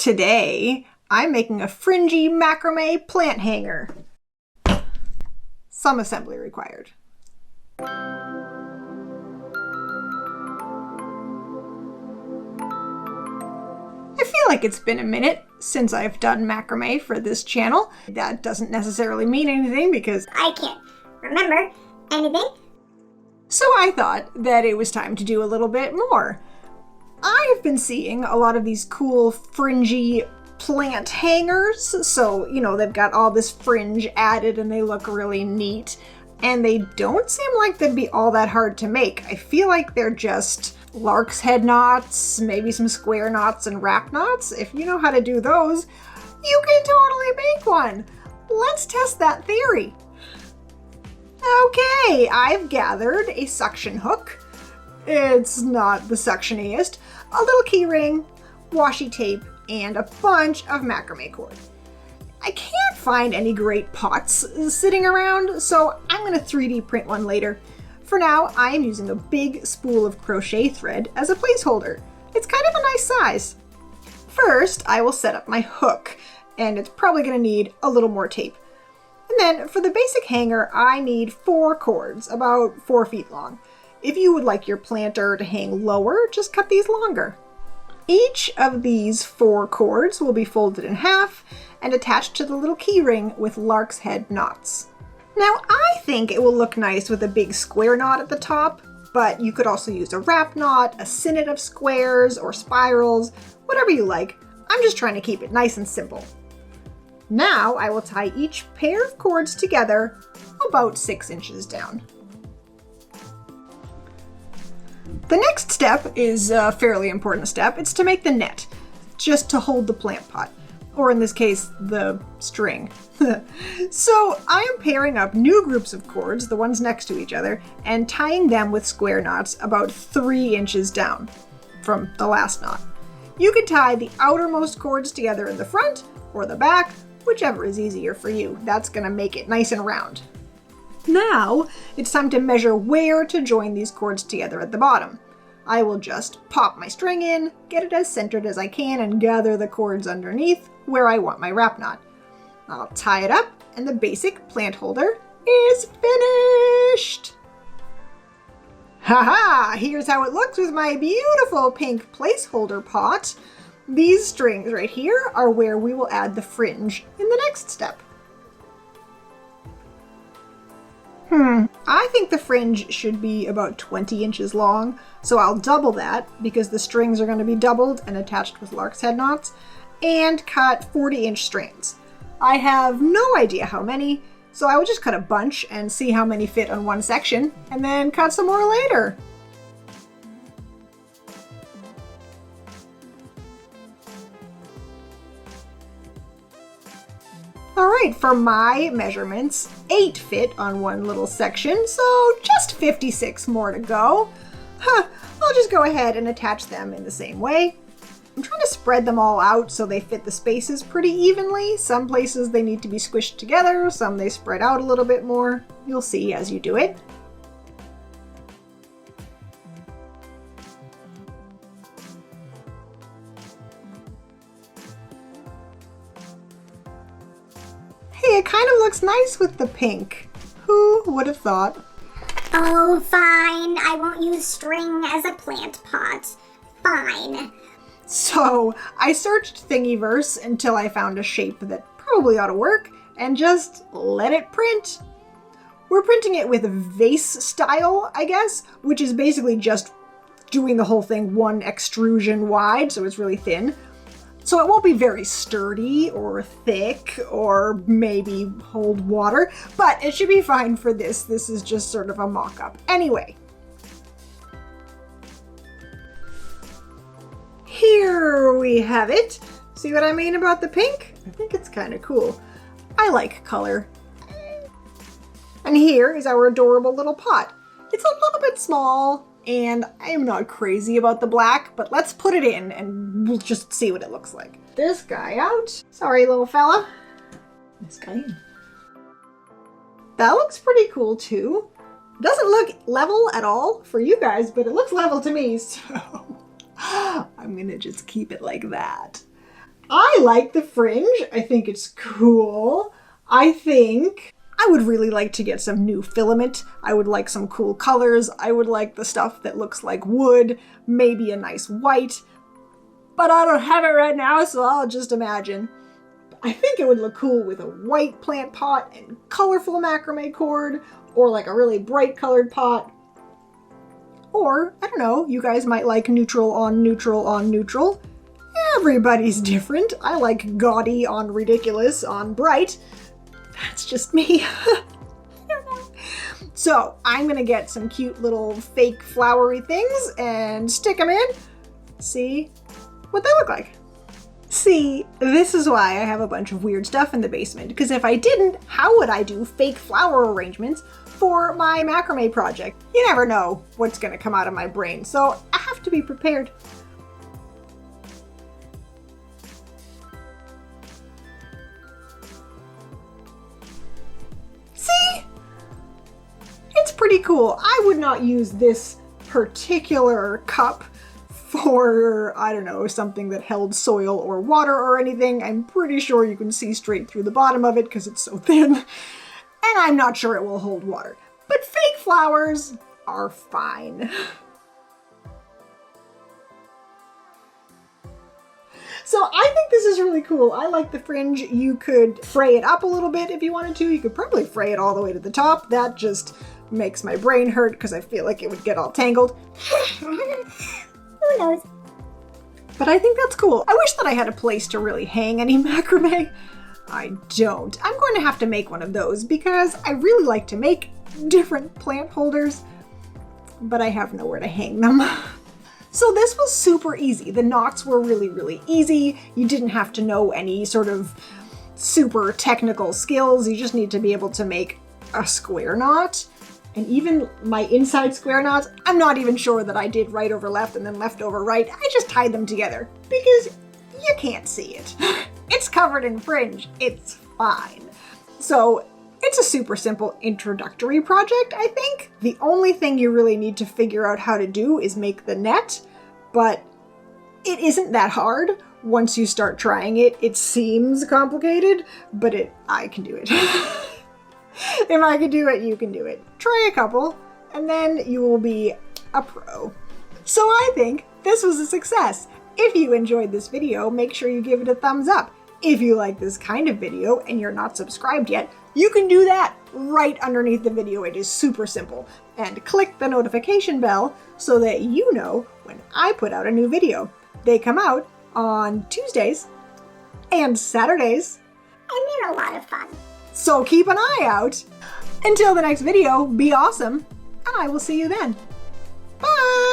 Today, I'm making a fringy macrame plant hanger. Some assembly required. I feel like it's been a minute since I've done macrame for this channel. That doesn't necessarily mean anything because I can't remember anything. So I thought that it was time to do a little bit more. I've been seeing a lot of these cool fringy plant hangers. So, you know, they've got all this fringe added and they look really neat. And they don't seem like they'd be all that hard to make. I feel like they're just lark's head knots, maybe some square knots and wrap knots. If you know how to do those, you can totally make one. Let's test that theory. Okay, I've gathered a suction hook. It's not the suctioniest. A little key ring, washi tape, and a bunch of macrame cord. I can't find any great pots sitting around, so I'm going to 3D print one later. For now, I am using a big spool of crochet thread as a placeholder. It's kind of a nice size. First, I will set up my hook, and it's probably going to need a little more tape. And then for the basic hanger, I need 4 cords, about 4 feet long. If you would like your planter to hang lower, just cut these longer. Each of these 4 cords will be folded in half and attached to the little key ring with lark's head knots. Now, I think it will look nice with a big square knot at the top, but you could also use a wrap knot, a sinnet of squares, or spirals, whatever you like. I'm just trying to keep it nice and simple. Now, I will tie each pair of cords together about 6 inches down. The next step is a fairly important step. It's to make the net, just to hold the plant pot, or in this case, the string. So I am pairing up new groups of cords, the ones next to each other, and tying them with square knots about 3 inches down from the last knot. You can tie the outermost cords together in the front or the back, whichever is easier for you. That's going to make it nice and round. Now, it's time to measure where to join these cords together at the bottom. I will just pop my string in, get it as centered as I can, and gather the cords underneath where I want my wrap knot. I'll tie it up, and the basic plant holder is finished! Haha! Here's how it looks with my beautiful pink placeholder pot. These strings right here are where we will add the fringe in the next step. I think the fringe should be about 20 inches long, so I'll double that because the strings are going to be doubled and attached with lark's head knots, and cut 40-inch strands. I have no idea how many, so I will just cut a bunch and see how many fit on one section, and then cut some more later. Alright, for my measurements, 8 fit on one little section, so just 56 more to go. I'll just go ahead and attach them in the same way. I'm trying to spread them all out so they fit the spaces pretty evenly. Some places they need to be squished together, some they spread out a little bit more. You'll see as you do it. Hey, it kind of looks nice with the pink. Who would have thought? Oh, fine. I won't use string as a plant pot. Fine. So, I searched thingiverse until I found a shape that probably ought to work, and just let it print. We're printing it with vase style, I guess, which is basically just doing the whole thing one extrusion wide, so it's really thin. So it won't be very sturdy or thick or maybe hold water, but it should be fine for this. This is just sort of a mock-up. Anyway. Here we have it. See what I mean about the pink? I think it's kind of cool. I like color. And here is our adorable little pot. It's a little bit small, and I'm not crazy about the black, but let's put it in and we'll just see what it looks like. This guy out. Sorry, little fella. This guy in. That looks pretty cool too. Doesn't look level at all for you guys, but it looks level to me, so I'm gonna just keep it like that. I like the fringe. I think it's cool. I think I would really like to get some new filament. I would like some cool colors. I would like the stuff that looks like wood, maybe a nice white. But I don't have it right now, so I'll just imagine. I think it would look cool with a white plant pot and colorful macrame cord, or like a really bright colored pot. Or, I don't know, you guys might like neutral on neutral on neutral. Everybody's different. I like gaudy on ridiculous on bright. That's just me. I don't know. So I'm gonna get some cute little fake flowery things and stick them in. See what they look like. See, this is why I have a bunch of weird stuff in the basement, because if I didn't, how would I do fake flower arrangements for my macrame project? You never know what's gonna come out of my brain, so I have to be prepared. See? It's pretty cool. I would not use this particular cup for, I don't know, something that held soil or water or anything. I'm pretty sure you can see straight through the bottom of it because it's so thin. And I'm not sure it will hold water. But fake flowers are fine. So I think this is really cool. I like the fringe. You could fray it up a little bit if you wanted to. You could probably fray it all the way to the top. That just makes my brain hurt because I feel like it would get all tangled. Who knows? But I think that's cool. I wish that I had a place to really hang any macrame. I don't. I'm going to have to make one of those because I really like to make different plant holders, but I have nowhere to hang them. So this was super easy. The knots were really, really easy. You didn't have to know any sort of super technical skills. You just need to be able to make a square knot. And even my inside square knots, I'm not even sure that I did right over left and then left over right. I just tied them together because you can't see it. It's covered in fringe. It's fine. So it's a super simple introductory project, I think. The only thing you really need to figure out how to do is make the net, but it isn't that hard. Once you start trying it, it seems complicated, but I can do it. If I can do it, you can do it. Try a couple, and then you will be a pro. So I think this was a success. If you enjoyed this video, make sure you give it a thumbs up. If you like this kind of video and you're not subscribed yet, you can do that right underneath the video. It is super simple. And click the notification bell so that you know when I put out a new video. They come out on Tuesdays and Saturdays. And they're a lot of fun. So keep an eye out. Until the next video, be awesome, and I will see you then. Bye!